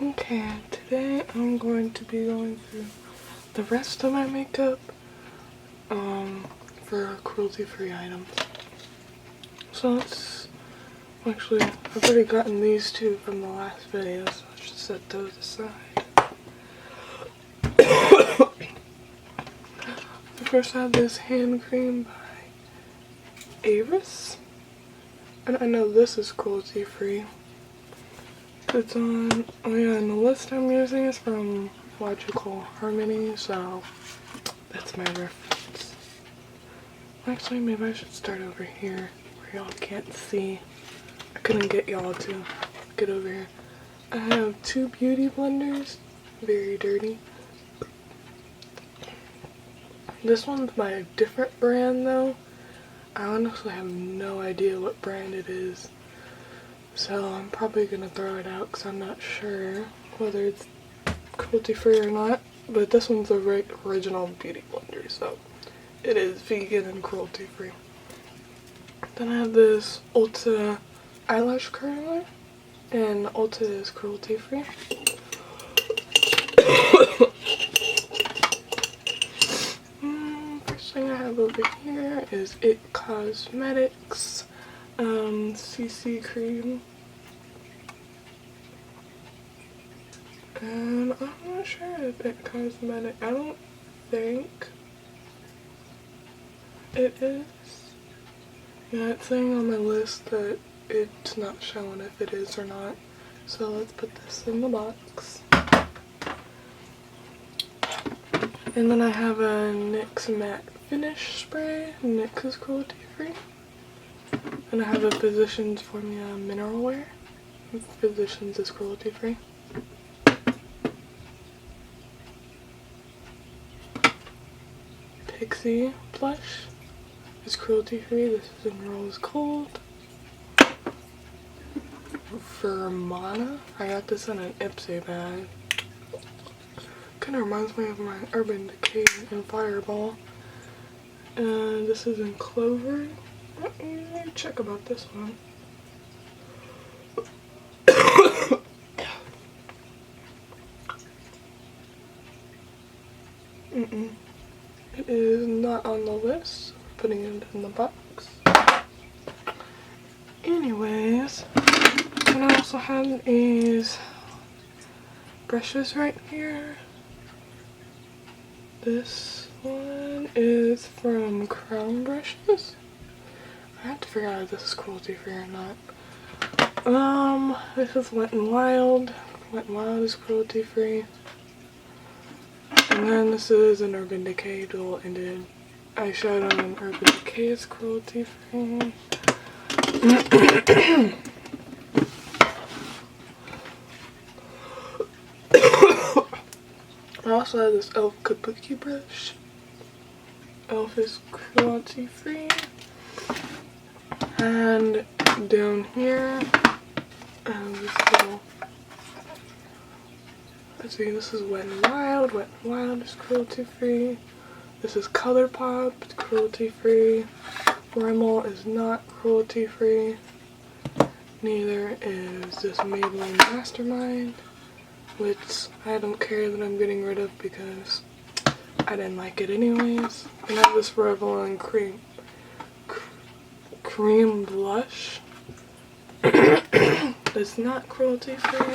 Okay, today I'm going to be going through the rest of my makeup for cruelty-free items. So actually, I've already gotten these two from the last video, so I should set those aside. First I have this hand cream by Avis, and I know this is cruelty-free. It's on, oh yeah, and the list I'm using is from Logical Harmony, so that's my reference. Actually, maybe I should start over here where y'all can't see. I couldn't get y'all to get over here. I have two beauty blenders, very dirty. This one's by a different brand though. I honestly have no idea what brand it is. So I'm probably gonna throw it out because I'm not sure whether it's cruelty free or not. But this one's the original beauty blender, so it is vegan and cruelty free. Then I have this Ulta eyelash curler, and Ulta is cruelty free. First thing I have over here is It Cosmetics CC cream, and I'm not sure if It Cosmetic, I don't think it is. Yeah, it's saying on my list that it's not showing if it is or not, so let's put this in the box. And then I have a NYX matte finish spray. NYX is cruelty free. And I have a Physicians Formula mineral wear. Physicians is cruelty free. Pixie blush is cruelty free. This is in Rose Gold. Vermana, I got this in an Ipsy bag. Kind of reminds me of my Urban Decay and Fireball. And this is in Clover. Let me check about this one. It is not on the list, so we're putting it in the box. Anyways, and I also have these brushes right here. This one is from Crown Brushes. I have to figure out if this is cruelty free or not. This is Wet n Wild. Wet n Wild is cruelty free. And then this is an Urban Decay dual-ended eyeshadow, and Urban Decay is cruelty free. I also have this e.l.f. Kabuki brush. e.l.f. is cruelty free. And down here, I have this little, let's see, this is Wet n Wild. Wet n Wild is cruelty free. This is ColourPop, it's cruelty free. Rimmel is not cruelty free. Neither is this Maybelline Mastermind, which I don't care that I'm getting rid of because I didn't like it anyways. And I have this Revlon cream blush. It's not cruelty free.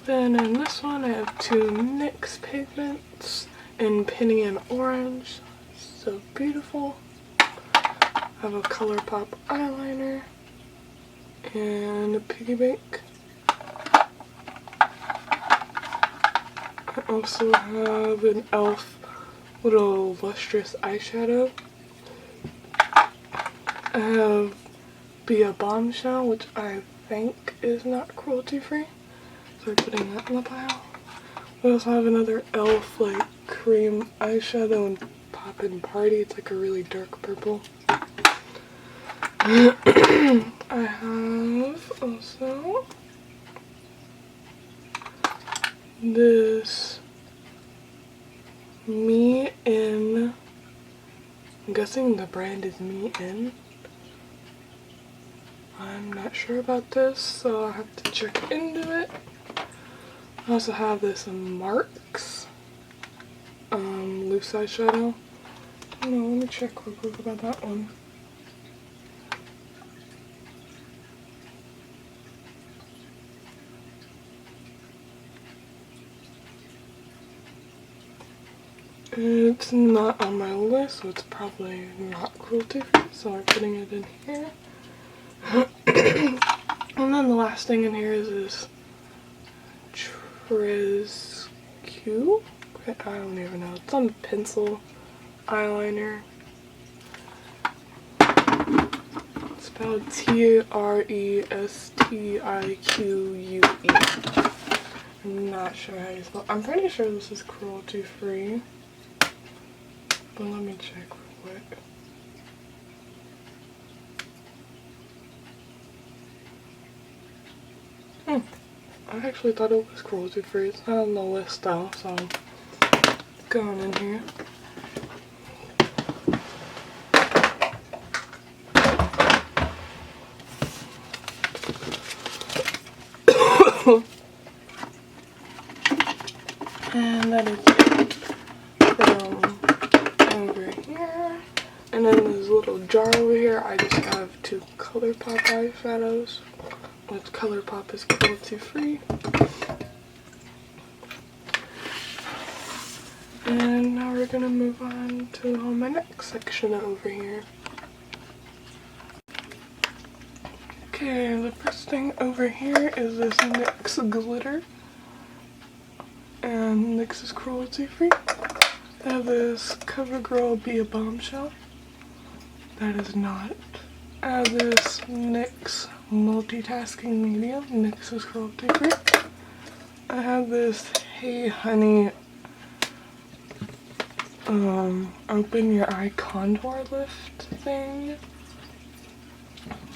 Then in this one I have two NYX pigments in Penny and Orange. So beautiful. I have a ColourPop eyeliner and a piggy bank. I also have an e.l.f. little lustrous eyeshadow. I have Be a Bombshell, which I think is not cruelty free, so we're putting that in the pile. We also have another e.l.f. like cream eyeshadow in Poppin' Party. It's like a really dark purple. I have also this Me In, I'm guessing the brand is Me In. I'm not sure about this, so I'll have to check into it. I also have this Marks loose eyeshadow. Let me check real quick about that one. It's not on my list, so it's probably not cruelty free, so I'm putting it in here. And then the last thing in here is this Q. I don't even know. It's some pencil eyeliner. It's spelled Trestiquique. I'm not sure how you spell. I'm pretty sure this is cruelty free. But let me check real quick. I actually thought it was cruelty free. It's not on the list though, so going in here. And that is it from over here. And then this little jar over here, I just have 2 ColourPop eyeshadows, which ColourPop is cruelty free. And now we're gonna move on to my next section over here. Okay, the first thing over here is this NYX glitter. And NYX is cruelty free. I have this CoverGirl Be a Bombshell. That is not. I have this NYX Multitasking Medium. NYX is cruelty free. I have this Hey Honey Open Your Eye Contour Lift thing.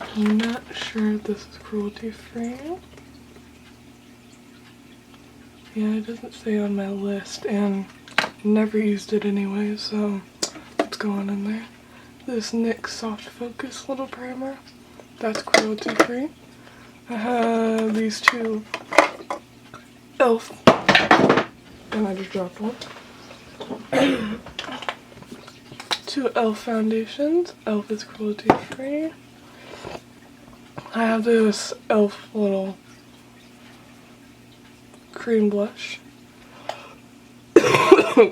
I'm not sure if this is cruelty free. Yeah, it doesn't say on my list, and never used it anyway, so it's going in there. This NYX Soft Focus little primer, that's cruelty free. I have these 2 e.l.f. and I just dropped one. 2 e.l.f. foundations. e.l.f. is cruelty free. I have this e.l.f. little cream blush.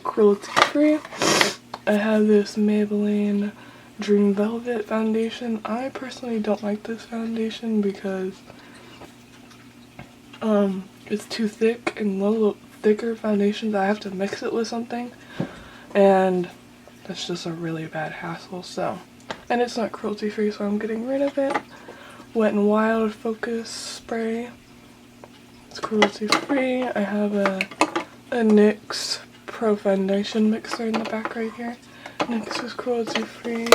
Cruelty free. I have this Maybelline Dream Velvet foundation. I personally don't like this foundation because it's too thick, and little thicker foundations I have to mix it with something, and that's just a really bad hassle. So, and it's not cruelty free, so I'm getting rid of it. Wet n Wild Focus Spray. It's cruelty free. I have a NYX Pro Foundation mixer in the back right here. NYX is cruelty free.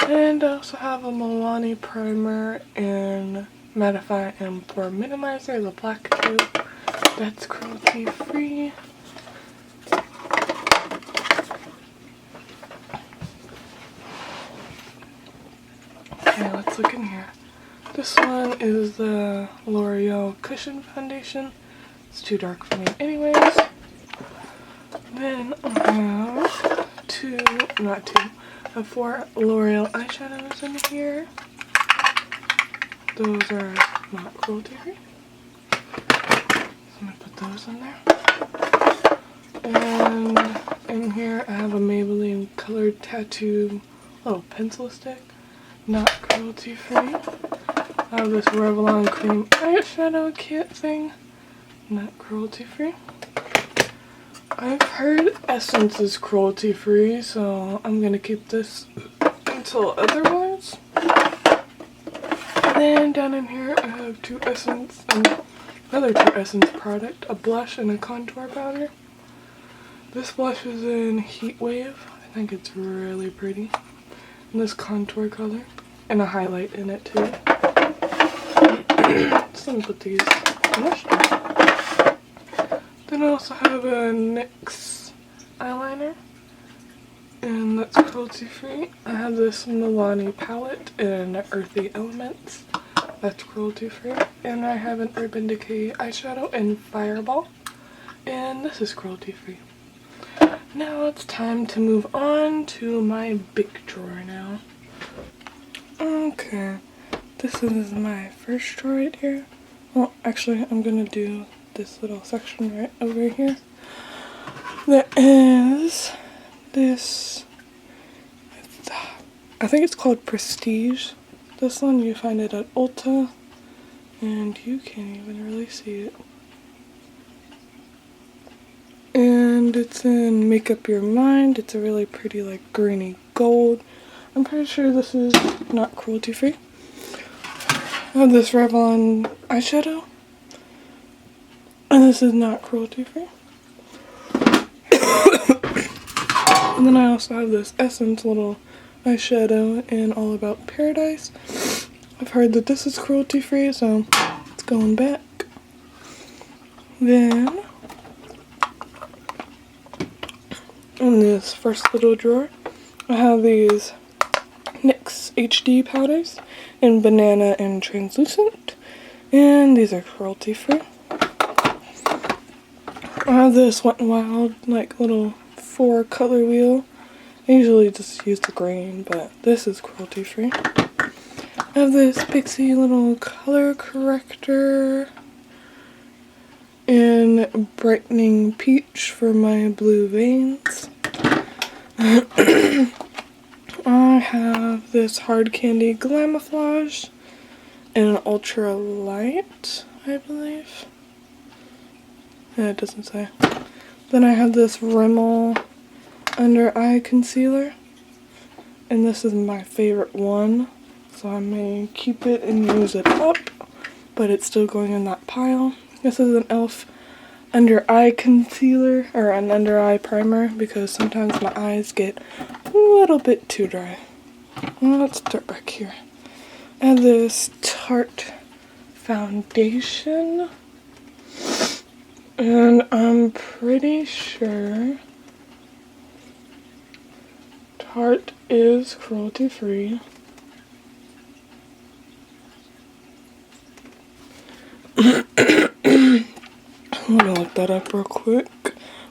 And I also have a Milani primer in Mattify and Pore Minimizer, the black tube. That's cruelty free. Okay, let's look in here. This one is the L'Oreal Cushion Foundation. It's too dark for me anyways. Then I have 4 L'Oreal eyeshadows in here. Those are not cruelty free. So I'm going to put those in there. And in here I have a Maybelline Colored Tattoo little pencil stick. Not cruelty free. I have this Revlon Cream Eyeshadow Kit thing. Not cruelty free. I've heard Essence is cruelty free, so I'm gonna keep this until otherwise. And then down in here I have 2 Essence and another 2 Essence product, a blush and a contour powder. This blush is in Heat Wave. I think it's really pretty. And this contour color, and a highlight in it too. So let me put these in the store. Then I also have a NYX eyeliner, and that's cruelty free. I have this Milani palette in Earthy Elements. That's cruelty free. And I have an Urban Decay eyeshadow in Fireball. And this is cruelty free. Now it's time to move on to my big drawer now. Okay, this is my first drawer right here. Well, actually, I'm gonna do this little section right over here. There is this, I think it's called Prestige. This one you find it at Ulta, and you can't even really see it. And it's in Make Up Your Mind. It's a really pretty like greeny gold. I'm pretty sure this is not cruelty free. I have this Revlon eyeshadow, and this is not cruelty free. And then I also have this Essence little eyeshadow in All About Paradise. I've heard that this is cruelty free, so it's going back. Then in this first little drawer, I have these NYX HD powders in Banana and Translucent, and these are cruelty free. I have this Wet n Wild like little 4 color wheel. I usually just use the green, but this is cruelty free. I have this Pixie little color corrector in Brightening Peach for my blue veins. I have this Hard Candy Glamouflage in an ultra light, I believe. Yeah, it doesn't say. Then I have this Rimmel under eye concealer, and this is my favorite one, so I may keep it and use it up, but it's still going in that pile. This is an e.l.f. under eye concealer, or an under eye primer, because sometimes my eyes get a little bit too dry. Well, let's start back here. I have this Tarte foundation, and I'm pretty sure Tarte is cruelty free. I'm gonna look that up real quick.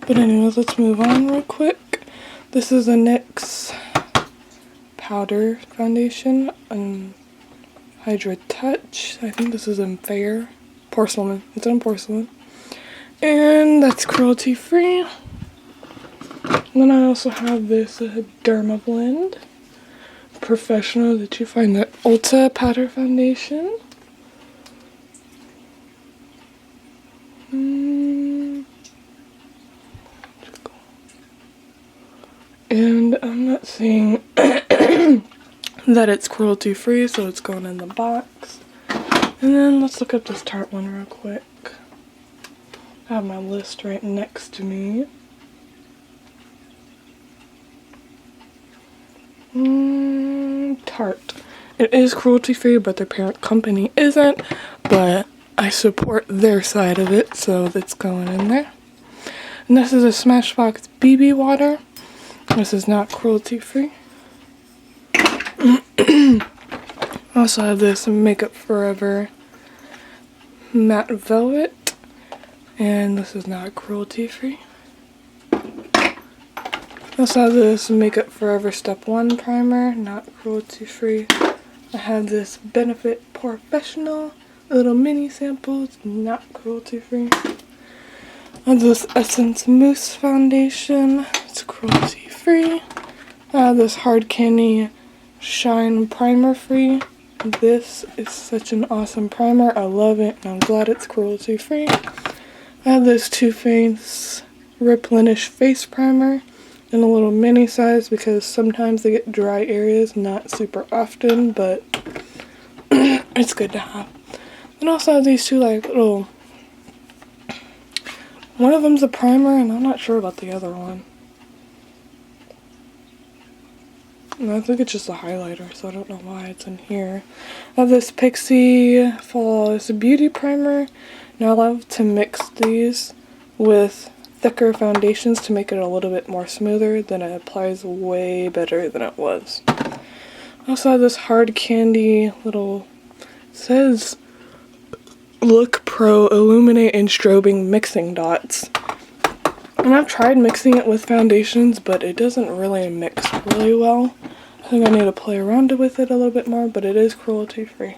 But anyways, let's move on real quick. This is a NYX powder foundation and Hydra Touch. I think this is in Fair. Porcelain. It's in porcelain. And that's cruelty free. And then I also have this Derma Blend Professional that you find at Ulta powder foundation. And I'm not seeing that it's cruelty free, so it's going in the box. And then let's look up this Tarte one real quick. I have my list right next to me. Tarte. It is cruelty free, but their parent company isn't, but I support their side of it, so that's going in there. And this is a Smashbox BB water. This is not cruelty free. I also have this Makeup Forever Matte Velvet, and this is not cruelty free. I also have this Makeup Forever Step 1 primer, not cruelty free. I have this Benefit Professional little mini sample, it's not cruelty free. I have this Essence Mousse foundation, it's cruelty free. I have this Hard Candy Shine Primer Free. This is such an awesome primer, I love it, and I'm glad it's cruelty free. I have this Too Faced Replenish Face Primer in a little mini size because sometimes they get dry areas, not super often, but it's good to have. And also have these two like little, one of them's a primer and I'm not sure about the other one. And I think it's just a highlighter, so I don't know why it's in here. I have this Pixie Flawless Beauty Primer. Now I love to mix these with thicker foundations to make it a little bit more smoother, then it applies way better than it was. I also have this Hard Candy little says Look Pro Illuminate and Strobing Mixing Dots. And I've tried mixing it with foundations, but it doesn't really mix really well. I think I need to play around with it a little bit more, but it is cruelty free.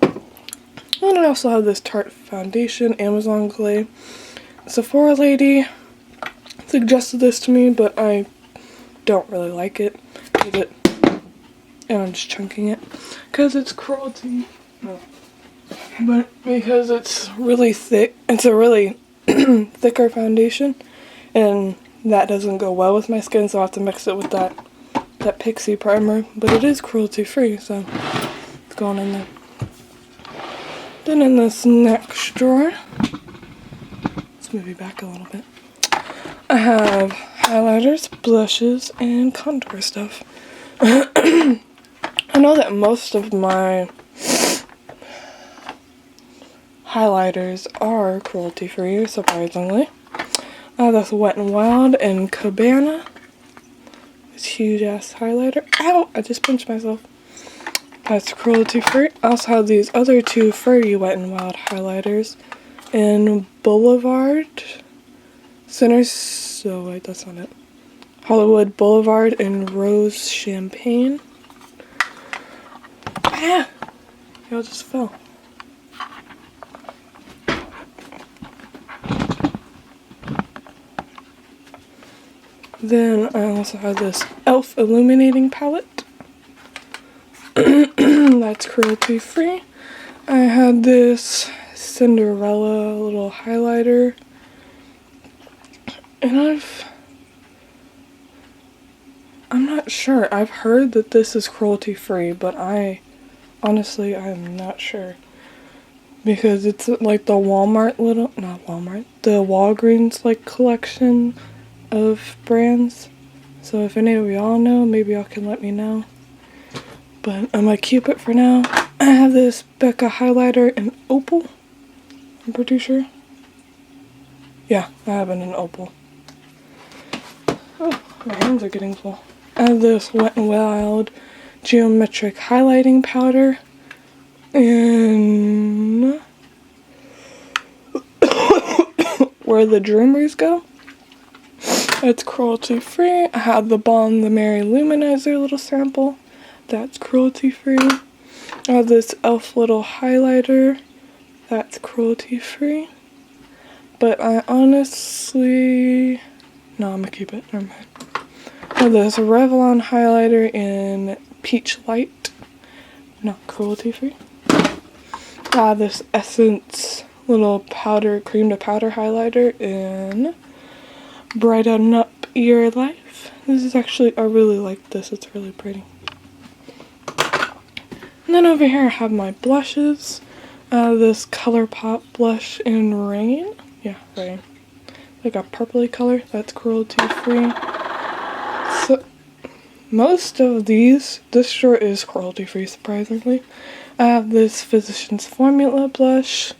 And I also have this Tarte foundation, Amazon Clay. Sephora lady suggested this to me, but I don't really like it. And I'm just chunking it because it's cruelty. No. But because it's really thick, it's a really thicker foundation, and that doesn't go well with my skin, so I have to mix it with that Pixie primer. But it is cruelty free, so it's going in there. Then in this next drawer, let's move you back a little bit, I have highlighters, blushes, and contour stuff. I know that most of my highlighters are cruelty free, surprisingly. That's Wet n Wild and Cabana. This huge ass highlighter. Ow! I just pinched myself. That's cruelty free. I also have these other two furry Wet n Wild highlighters in Boulevard. So wait, that's not it. Hollywood Boulevard and Rose Champagne. Ah! Y'all just fell. Then I also have this e.l.f. illuminating palette. That's cruelty free. I had this Cinderella little highlighter. And I'm not sure. I've heard that this is cruelty free, but honestly, I'm not sure. Because it's like the the Walgreens like collection of brands. So if any of y'all know, maybe y'all can let me know. But I'm gonna keep it for now. I have this Becca highlighter in Opal. I'm pretty sure. Yeah, I have it in Opal. Oh, my hands are getting full. I have this Wet n Wild geometric highlighting powder in Where the Dreamers Go. It's cruelty free. I have the Balm the Mary Luminizer little sample. That's cruelty free. I have this e.l.f. little highlighter. That's cruelty free. But I honestly... No, I'm gonna keep it. Never mind. I have this Revlon highlighter in Peach Light. Not cruelty free. I have this Essence little powder, cream to powder highlighter in Brighten Up Your Life. This is actually, I really like this. It's really pretty. And then over here I have my blushes. This ColourPop blush in Rain. Yeah, Rain. Like a purpley color. That's cruelty free. So, most of this drawer is cruelty free, surprisingly. I have this Physicians Formula blush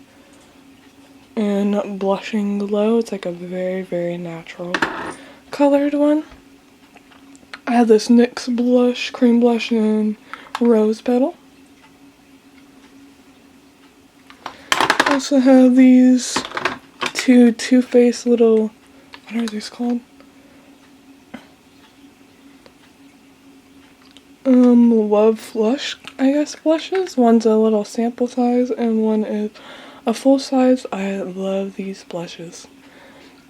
in Blushing Glow. It's like a very, very natural colored one. I have this NYX blush, cream blush in Rose Petal. I also have these two Too Faced little, what are these called? Love Flush, I guess, blushes. One's a little sample size and one is a full size. I love these blushes.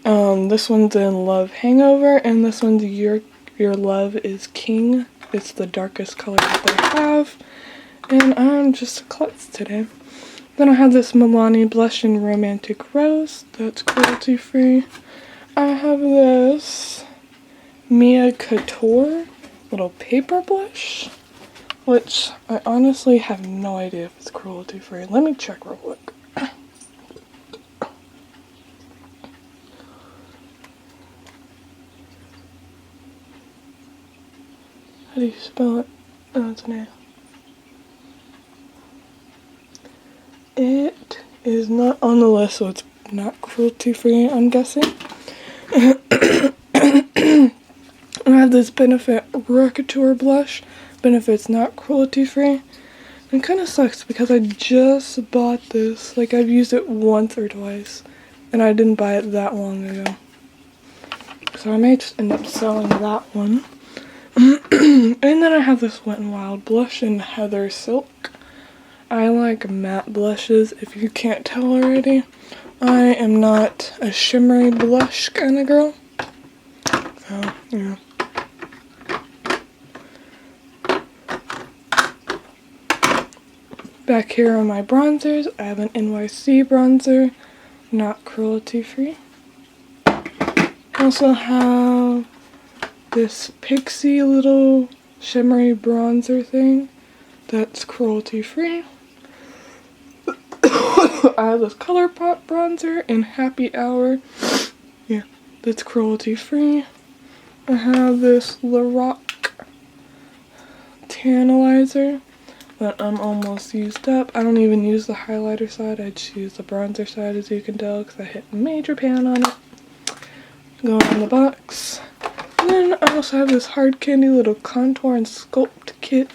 This one's in Love Hangover and this one's Your Love is King. It's the darkest color that they have. And I'm just a klutz today. Then I have this Milani blush in Romantic Rose. That's cruelty free. I have this Mia Couture little paper blush, which I honestly have no idea if it's cruelty free. Let me check real quick. How do you spell it? Oh, it's an A. It is not on the list, so it's not cruelty free, I'm guessing. I have this Benefit Couture blush. Benefit's not cruelty free. It kind of sucks because I just bought this. Like, I've used it once or twice, and I didn't buy it that long ago. So I may just end up selling that one. And then I have this Wet n Wild blush in Heather Silk. I like matte blushes, if you can't tell already. I am not a shimmery blush kind of girl. So, yeah. Back here are my bronzers. I have an NYC bronzer, not cruelty free. I also have this Pixie little shimmery bronzer thing that's cruelty free. I have this ColourPop bronzer in Happy Hour. Yeah, that's cruelty free. I have this Lorac Tantalizer that I'm almost used up. I don't even use the highlighter side. I just use the bronzer side, as you can tell, because I hit major pan on it. Going in the box. And then I also have this Hard Candy little contour and sculpt kit.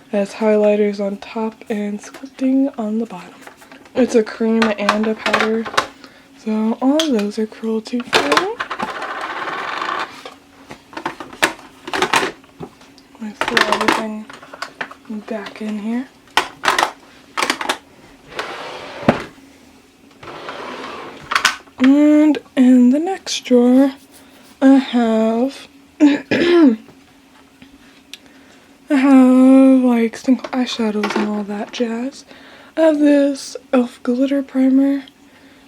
It has highlighters on top and sculpting on the bottom. It's a cream and a powder. So all of those are cruelty free. I throw everything back in here. And in the next drawer, I have like single eyeshadows and all that jazz. I have this e.l.f. glitter primer.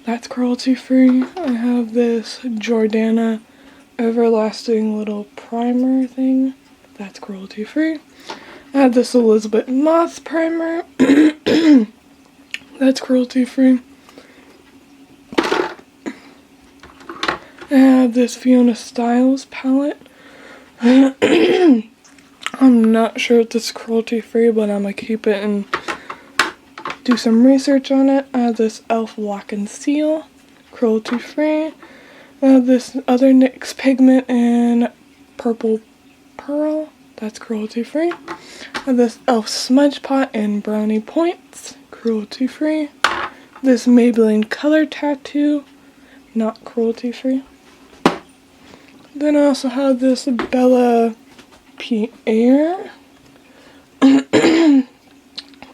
That's cruelty free. I have this Jordana everlasting little primer thing. That's cruelty free. I have this Elizabeth Moss primer. That's cruelty free. I have this Fiona Styles palette. I'm not sure if this is cruelty free, but I'm gonna keep it and do some research on it. I have this e.l.f. Lock and Seal, cruelty free. I have this other NYX pigment in Purple Pearl, that's cruelty free. I have this e.l.f. Smudge Pot in Brownie Points, cruelty free. This Maybelline Color Tattoo, not cruelty free. Then I also have this Bella Pierre.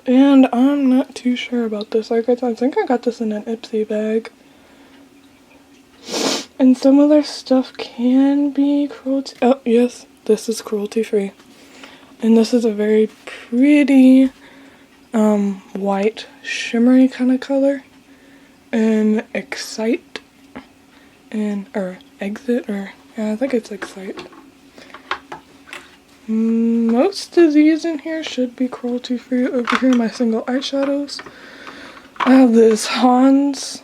And I'm not too sure about this. Like I think I got this in an Ipsy bag. And some of their stuff can be cruelty. Oh, yes, this is cruelty free. And this is a very pretty white shimmery kind of color. And Excite or Exit, or yeah, I think it's Excite. Most of these in here should be cruelty free. Over here, my single eyeshadows. I have this Hans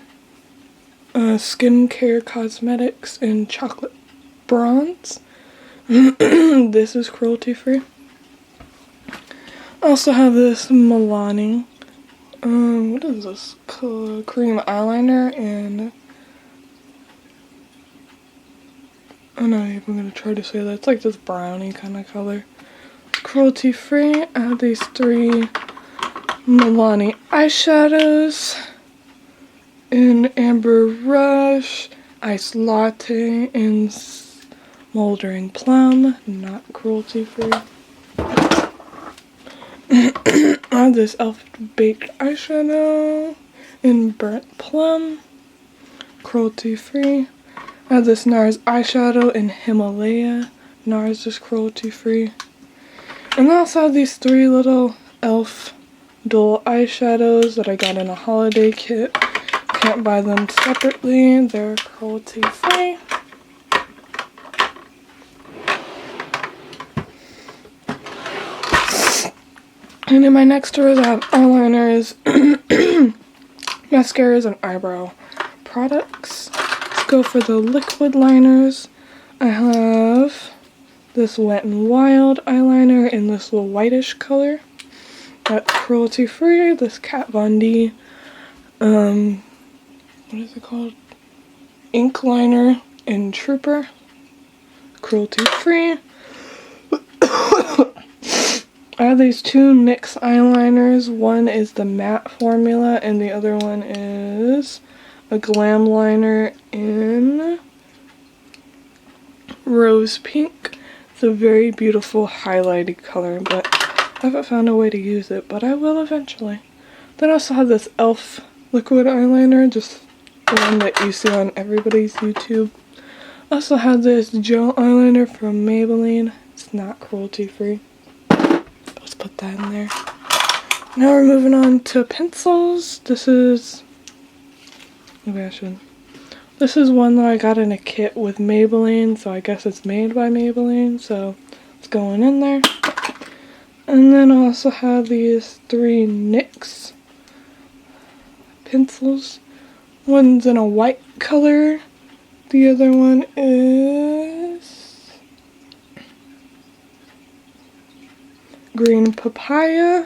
Skincare Cosmetics in Chocolate Bronze. This is cruelty free. I also have this Milani. What is this? Cream eyeliner in. I'm not even gonna try to say that. It's like this brownie kind of color. Cruelty free. I have these three Milani eyeshadows in Amber Rush, Iced Latte, and Smoldering Plum. Not cruelty free. I have this e.l.f. Baked eyeshadow in Burnt Plum. Cruelty free. I have this NARS eyeshadow in Himalaya. NARS is cruelty free. And I also have these three little e.l.f. dual eyeshadows that I got in a holiday kit. Can't buy them separately. They're cruelty free. And in my next drawers I have eyeliners, mascaras, and eyebrow products. Go for the liquid liners. I have this Wet n Wild eyeliner in this little whitish color. That's cruelty free. This Kat Von D, what is it called? Ink liner in Trooper. Cruelty free. I have these two NYX eyeliners. One is the matte formula and the other one is a glam liner in rose pink. It's a very beautiful highlighted color, but I haven't found a way to use it, but I will eventually. Then I also have this e.l.f. liquid eyeliner, just the one that you see on everybody's YouTube. I also have this gel eyeliner from Maybelline. It's not cruelty free. Let's put that in there. Now we're moving on to pencils. This is one that I got in a kit with Maybelline, so I guess it's made by Maybelline, so it's going in there. And then I also have these three NYX pencils. One's in a white color. The other one is green papaya.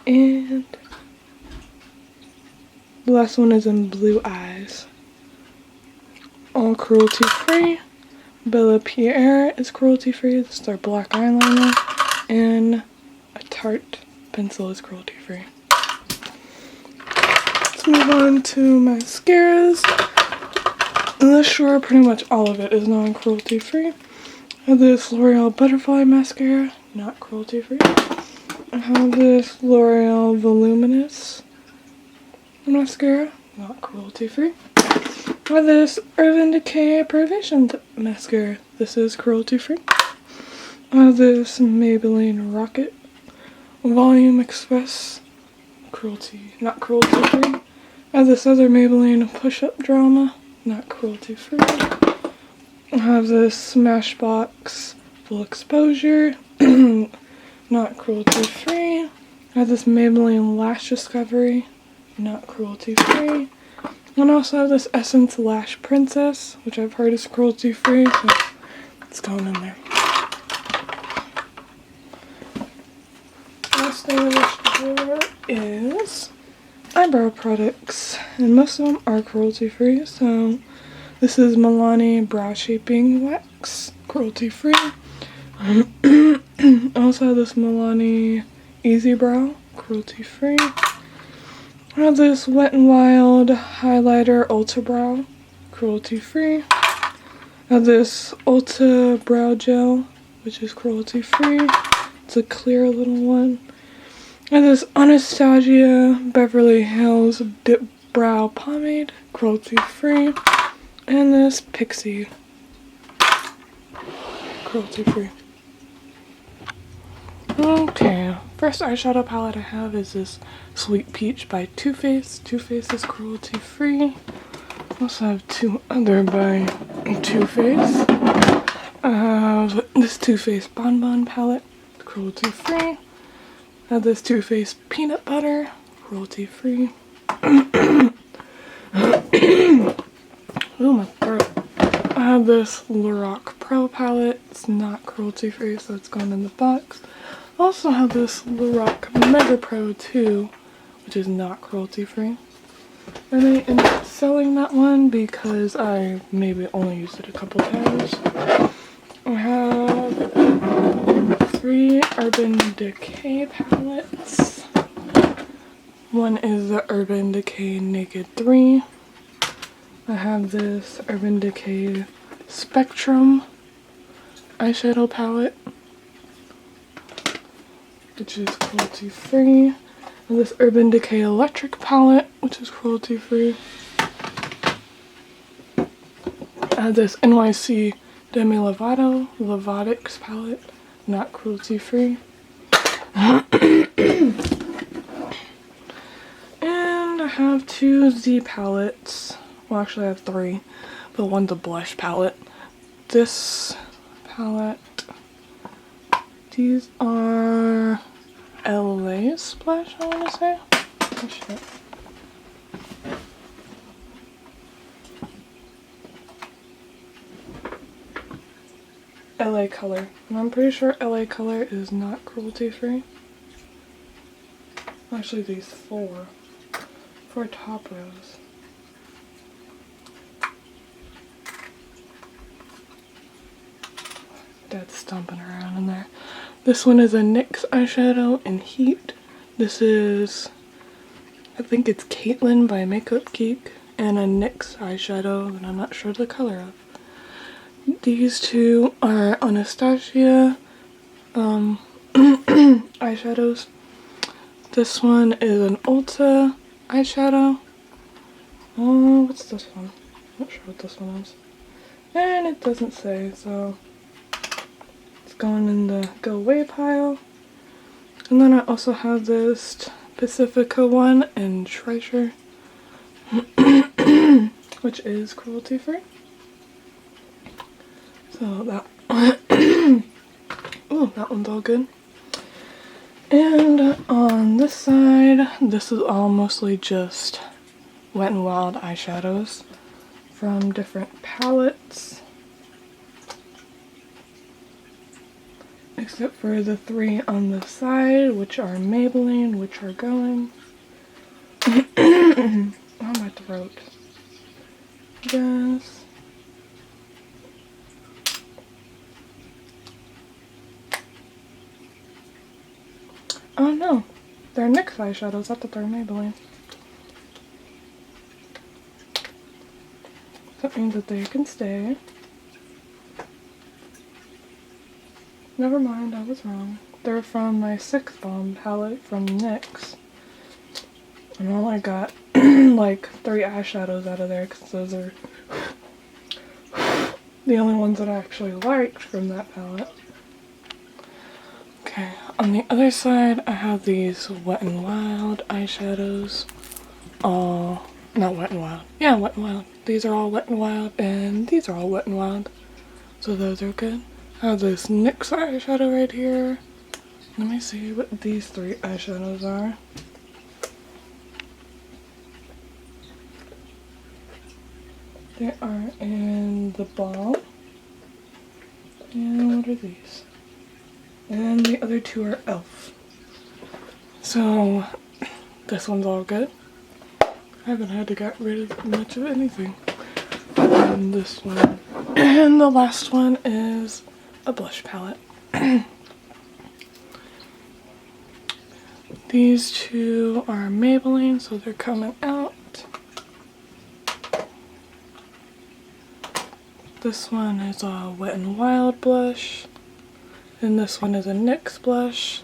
And the last one is in blue eyes. All cruelty free. Bella Pierre is cruelty free. This is their black eyeliner. And a Tarte pencil is cruelty free. Let's move on to mascaras. And this sure pretty much all of it is non-cruelty free. I have this L'Oreal Butterfly mascara, not cruelty free. I have this L'Oreal Voluminous mascara, not cruelty free. I have this Urban Decay Perfection mascara. This is cruelty free. I have this Maybelline Rocket Volume Express, not cruelty free. I have this other Maybelline Push-Up Drama, not cruelty free. I have this Smashbox Full Exposure, not cruelty free. I have this Maybelline Lash Discovery, not cruelty free. And I also have this Essence Lash Princess, which I've heard is cruelty free, so it's going in there. Last thing I wish to do is eyebrow products, and most of them are cruelty free. So this is Milani Brow Shaping Wax, cruelty free. I also have this Milani Easy Brow, cruelty free. I have this Wet n Wild Highlighter Ulta Brow, cruelty free. I have this Ulta Brow Gel, which is cruelty free. It's a clear little one. I have this Anastasia Beverly Hills Dip Brow Pomade, cruelty free. And this Pixie, cruelty free. Okay, first eyeshadow palette I have is this Sweet Peach by Too Faced. Too Faced is cruelty free. I also have two other by Too Faced. I have this Too Faced Bon Bon palette, cruelty free. I have this Too Faced Peanut Butter, cruelty free. Ooh, my throat. I have this Lorac Pro palette. It's not cruelty free, so it's going in the box. I also have this Lorac Mega Pro 2, which is not cruelty free. I may end up selling that one because I maybe only used it a couple times. I have 3 Urban Decay palettes. One is the Urban Decay Naked 3. I have this Urban Decay Spectrum eyeshadow palette, which is cruelty free. And this Urban Decay Electric palette, which is cruelty free. I have this NYC Demi Lovato Lovatics palette, not cruelty free. And I have 2 Z palettes. Well, actually I have 3, but one's a blush palette. This palette, these are LA Splash, I want to say. Oh shit. LA Color. And I'm pretty sure LA Color is not cruelty free. Actually, these 4 top rows. Dad's stomping around in there. This one is a NYX eyeshadow in Heat. This is, I think it's Caitlin by Makeup Geek, and a NYX eyeshadow that I'm not sure the color of. These two are Anastasia eyeshadows. This one is an Ulta eyeshadow. Oh, what's this one? Not sure what this one is. And it doesn't say, so it's going in the go away pile. And then I also have this Pacifica one in Treasure, which is cruelty free. So that oh, that one's all good. And on this side, this is all mostly just Wet n Wild eyeshadows from different palettes. Except for the three on the side, which are Maybelline, which are going. Oh, my throat. Yes. Oh no, they're NYX eyeshadows. I thought they were Maybelline. That means that they can stay. Never mind, I was wrong. They're from my Sixth Bomb palette from NYX. And I only got like 3 eyeshadows out of there because those are the only ones that I actually liked from that palette. Okay, on the other side I have these Wet n Wild eyeshadows. All, not Wet n Wild. Yeah, Wet n Wild. These are all Wet n Wild and these are all Wet n Wild. So those are good. I have this NYX eyeshadow right here. Let me see what these 3 eyeshadows are. They are in the ball. And what are these? And the other 2 are e.l.f. So this one's all good. I haven't had to get rid of much of anything. And this one. And the last one is a blush palette. These 2 are Maybelline, so they're coming out. This one is a Wet n Wild blush, and this one is a NYX blush.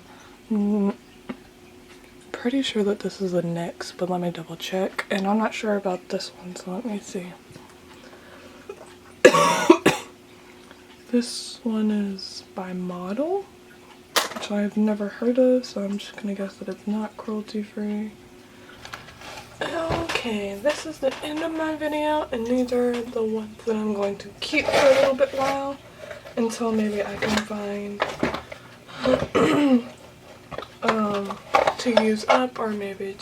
Pretty sure that this is a NYX, but let me double check. And I'm not sure about this one, so let me see. This one is by Model, which I've never heard of, so I'm just gonna guess that it's not cruelty free. Okay, this is the end of my video, and these are the ones that I'm going to keep for a little bit while until maybe I can find to use up, or maybe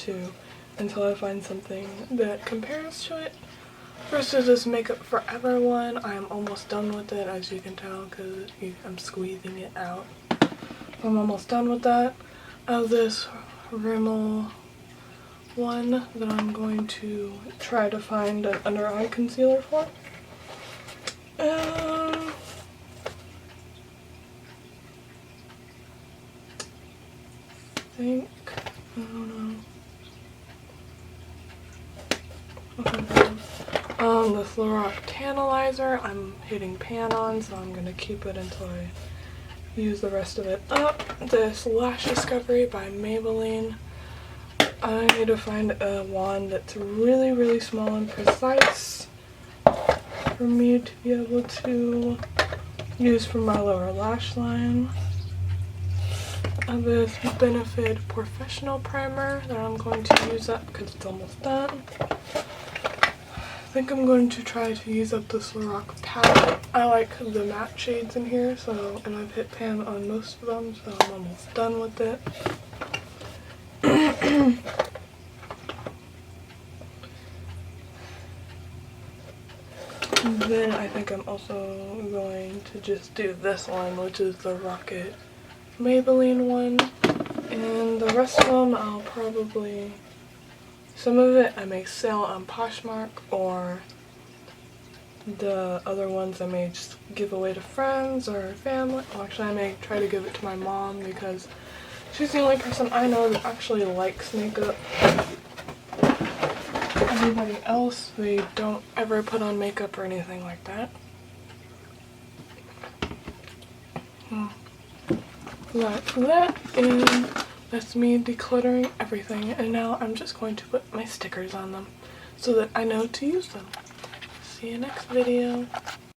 until I find something that compares to it. First is this Makeup Forever one. I am almost done with it, as you can tell, because I'm squeezing it out. I'm almost done with that. I have this Rimmel one that I'm going to try to find an under eye concealer for. I think, I don't know. This Lorac Tantalizer, I'm hitting pan on, so I'm gonna keep it until I use the rest of it up. This Lash Discovery by Maybelline. I need to find a wand that's really, really small and precise for me to be able to use for my lower lash line. I have this Benefit Professional Primer that I'm going to use up because it's almost done. I think I'm going to try to use up this Lorac palette. I like the matte shades in here, and I've hit pan on most of them, so I'm almost done with it. And then I think I'm also going to just do this one, which is the Rocket Maybelline one. And the rest of them I'll probably... Some of it I may sell on Poshmark or The other ones I may just give away to friends or family. Well, actually, I may try to give it to my mom because she's the only person I know that actually likes makeup. Everybody else, they don't ever put on makeup or anything like that. But that's me decluttering everything, and now I'm just going to put my stickers on them so that I know to use them. See you next video.